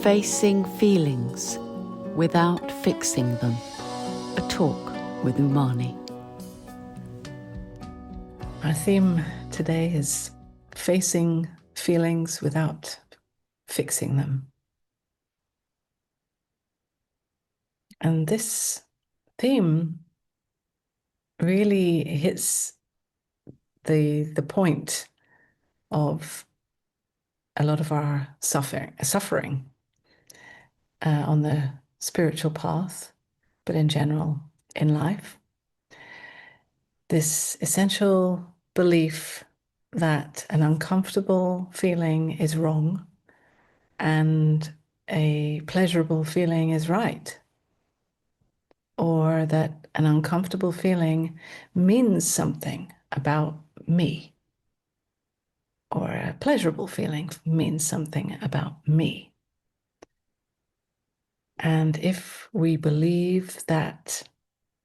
Facing feelings without fixing them. A talk with Unmani. Our theme today is facing feelings without fixing them. And this theme really hits the point of a lot of our suffering on the spiritual path, but in general in life. This essential belief that an uncomfortable feeling is wrong and a pleasurable feeling is right, or that an uncomfortable feeling means something about me, or a pleasurable feeling means something about me. And if we believe that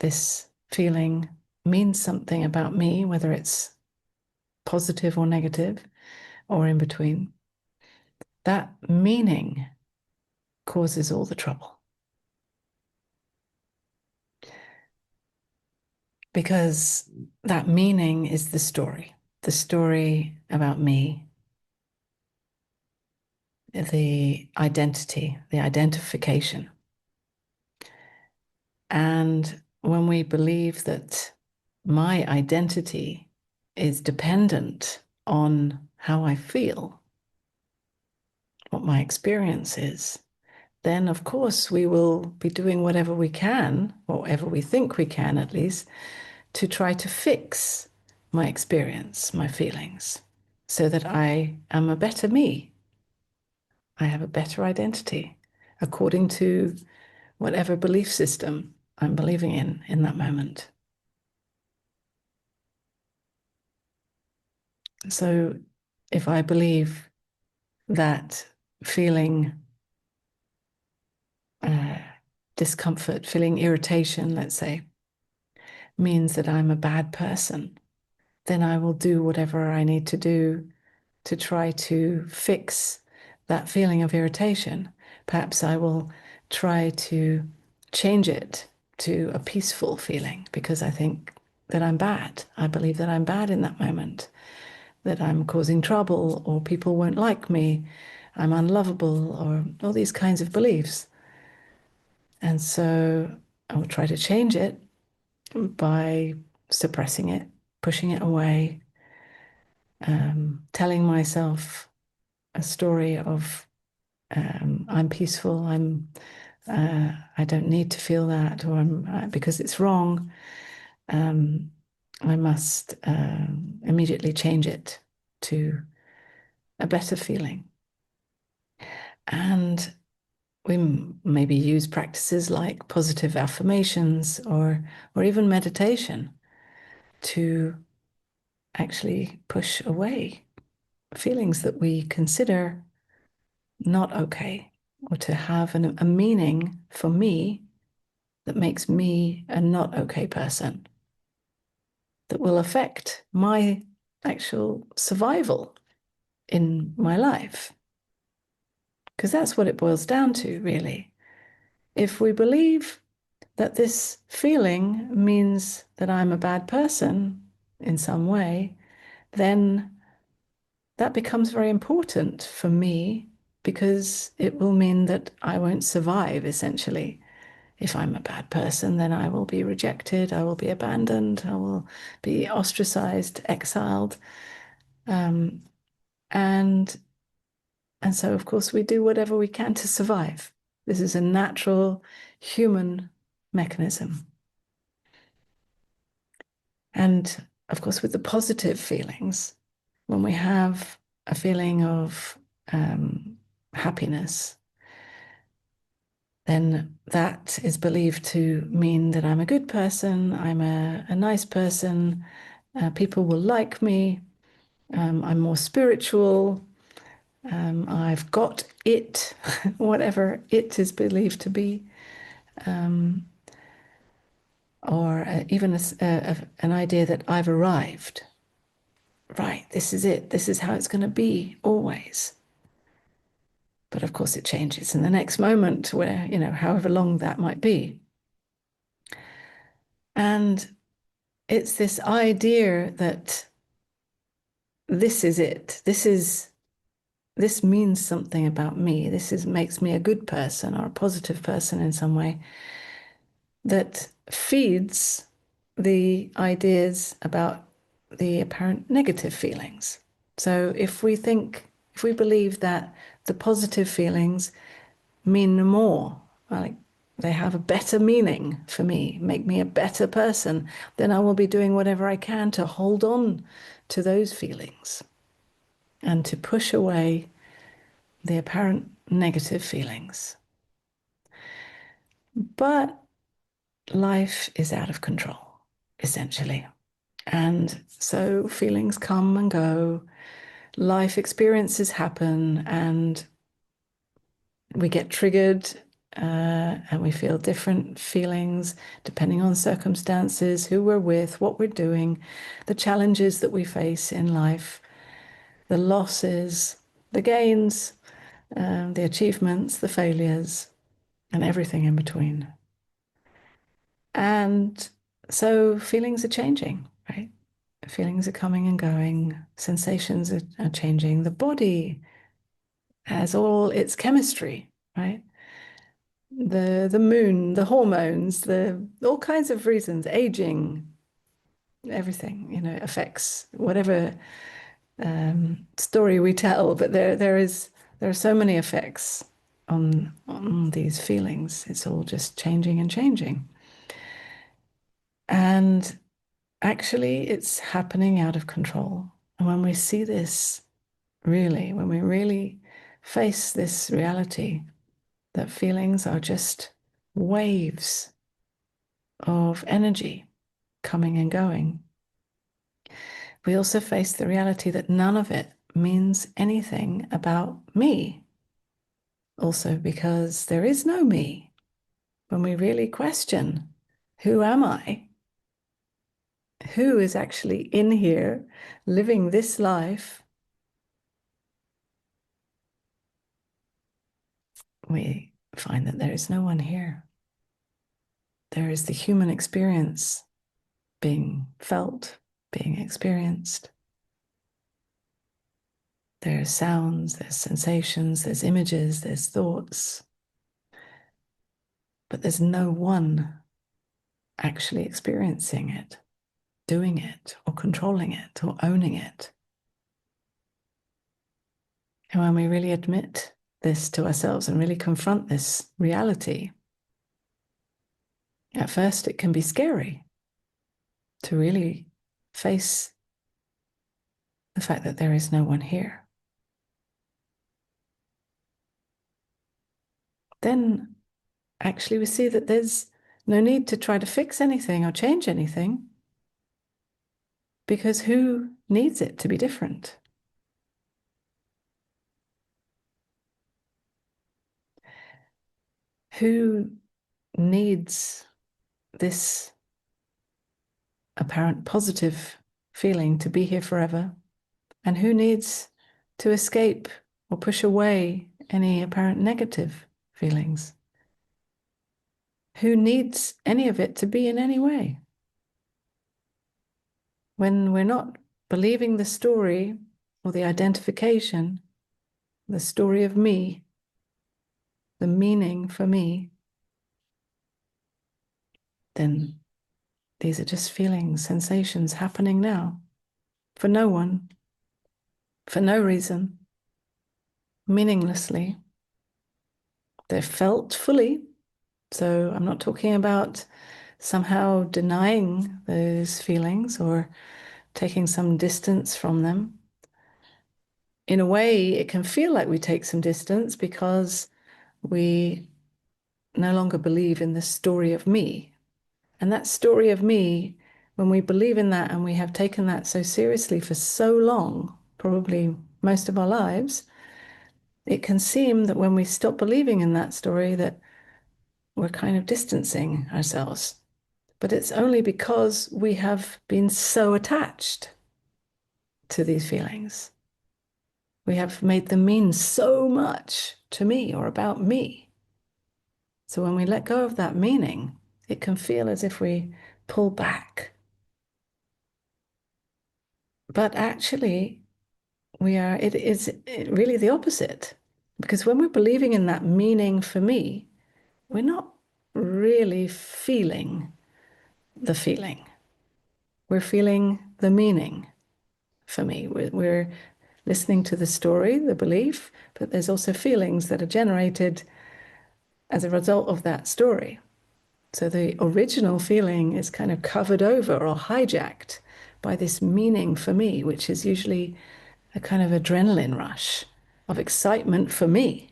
this feeling means something about me, whether it's positive or negative or in between, that meaning causes all the trouble. Because that meaning is the story about me, the identity, the identification. And when we believe that my identity is dependent on how I feel, what my experience is, then of course we will be doing whatever we can, or whatever we think we can at least, to try to fix my experience, my feelings, so that I am a better me. I have a better identity according to whatever belief system I'm believing in that moment. So if I believe that feeling discomfort, feeling irritation, let's say, means that I'm a bad person, then I will do whatever I need to do to try to fix that feeling of irritation. Perhaps I will try to change it to a peaceful feeling because I think that I'm bad. I believe that I'm bad in that moment, that I'm causing trouble, or people won't like me, I'm unlovable, or all these kinds of beliefs. And so I will try to change it by suppressing it, pushing it away, telling myself a story of I'm peaceful, I don't need to feel that, or because it's wrong, I must immediately change it to a better feeling. And we maybe use practices like positive affirmations or even meditation to actually push away feelings that we consider not okay, or to have a meaning for me that makes me a not okay person, that will affect my actual survival in my life. Because that's what it boils down to, really. If we believe that this feeling means that I'm a bad person in some way, then that becomes very important for me, because it will mean that I won't survive, essentially. If I'm a bad person, then I will be rejected, I will be abandoned, I will be ostracized, exiled. And so, of course, we do whatever we can to survive. This is a natural human mechanism. And of course, with the positive feelings, when we have a feeling of happiness, then that is believed to mean that I'm a good person, I'm a nice person, people will like me, I'm more spiritual, I've got it, whatever it is believed to be, or even an idea that I've arrived. Right, this is it, this is how it's going to be always. But of course, it changes in the next moment, where, however long that might be. And it's this idea that this is it. This means something about me. Makes me a good person or a positive person in some way, that feeds the ideas about the apparent negative feelings. So if we believe that the positive feelings mean more, like they have a better meaning for me, make me a better person, then I will be doing whatever I can to hold on to those feelings and to push away the apparent negative feelings. But life is out of control, essentially. And so feelings come and go, life experiences happen, and we get triggered, and we feel different feelings depending on circumstances, who we're with, what we're doing, the challenges that we face in life, the losses, the gains, the achievements, the failures, and everything in between. And so feelings are changing, right? Feelings are coming and going, sensations are changing. The body has all its chemistry, right? The moon, the hormones, the all kinds of reasons, aging, everything, affects whatever story we tell. But there are so many effects on these feelings. It's all just changing and changing. And actually, it's happening out of control. And when we see this, really, when we really face this reality that feelings are just waves of energy coming and going, we also face the reality that none of it means anything about me. Also, because there is no me. When we really question, who am I? Who is actually in here living this life? We find that there is no one here. There is the human experience being felt, being experienced. There's sounds, there's sensations, there's images, there's thoughts. But there's no one actually experiencing it, doing it, or controlling it, or owning it. And when we really admit this to ourselves and really confront this reality, at first it can be scary to really face the fact that there is no one here. Then actually we see that there's no need to try to fix anything or change anything, because who needs it to be different? Who needs this apparent positive feeling to be here forever? And who needs to escape or push away any apparent negative feelings? Who needs any of it to be in any way? When we're not believing the story or the identification, the story of me, the meaning for me, then these are just feelings, sensations happening now for no one, for no reason, meaninglessly. They're felt fully. So I'm not talking about somehow denying those feelings or taking some distance from them. In a way, it can feel like we take some distance because we no longer believe in the story of me. And that story of me, when we believe in that and we have taken that so seriously for so long, probably most of our lives, it can seem that when we stop believing in that story that we're kind of distancing ourselves. But it's only because we have been so attached to these feelings. We have made them mean so much to me or about me. So when we let go of that meaning, it can feel as if we pull back. But actually, it is really the opposite. Because when we're believing in that meaning for me, we're not really feeling the feeling. We're feeling the meaning for me. We're listening to the story, the belief, but there's also feelings that are generated as a result of that story. So the original feeling is kind of covered over or hijacked by this meaning for me, which is usually a kind of adrenaline rush of excitement for me,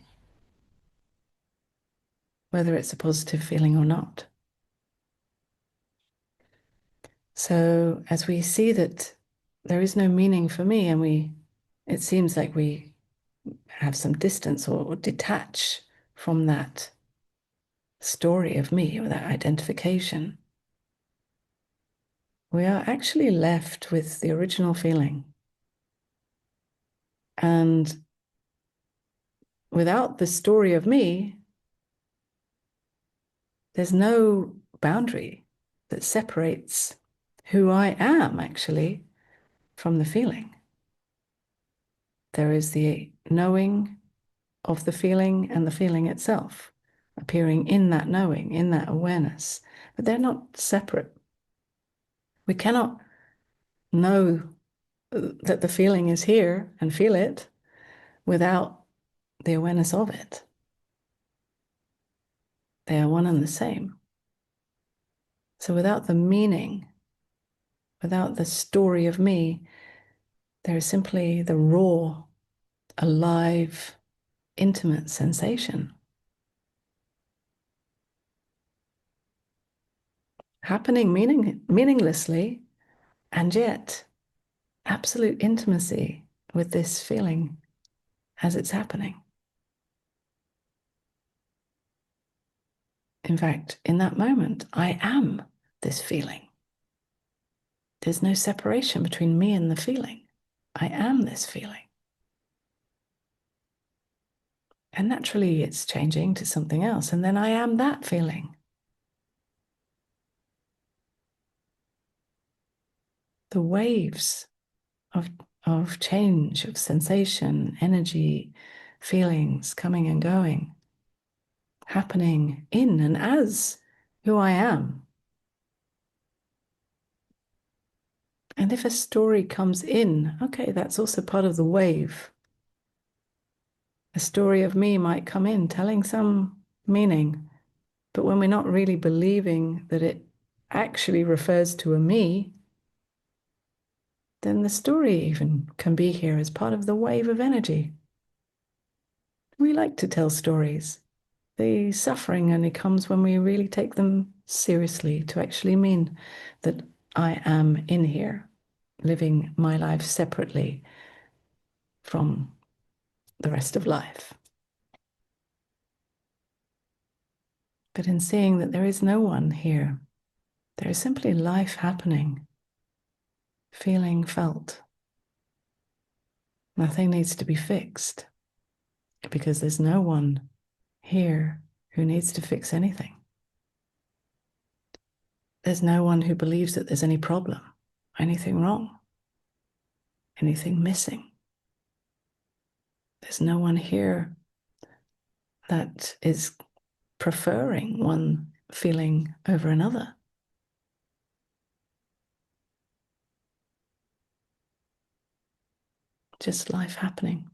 whether it's a positive feeling or not. So as we see that there is no meaning for me, and it seems like we have some distance or detach from that story of me or that identification, we are actually left with the original feeling. And without the story of me, there's no boundary that separates who I am actually from the feeling. There is the knowing of the feeling and the feeling itself appearing in that knowing, in that awareness, but they're not separate. We cannot know that the feeling is here and feel it without the awareness of it. They are one and the same. So without the meaning, without the story of me, there is simply the raw, alive, intimate sensation happening meaninglessly, and yet absolute intimacy with this feeling as it's happening. In fact, in that moment, I am this feeling. There's no separation between me and the feeling. I am this feeling. And naturally, it's changing to something else. And then I am that feeling. The waves of change, of sensation, energy, feelings coming and going, happening in and as who I am. And if a story comes in, okay, that's also part of the wave. A story of me might come in telling some meaning, but when we're not really believing that it actually refers to a me, then the story even can be here as part of the wave of energy. We like to tell stories. The suffering only comes when we really take them seriously, to actually mean that I am in here, living my life separately from the rest of life. But in seeing that there is no one here, there is simply life happening, feeling felt. Nothing needs to be fixed because there's no one here who needs to fix anything. There's no one who believes that there's any problem, anything wrong, anything missing. There's no one here that is preferring one feeling over another. Just life happening.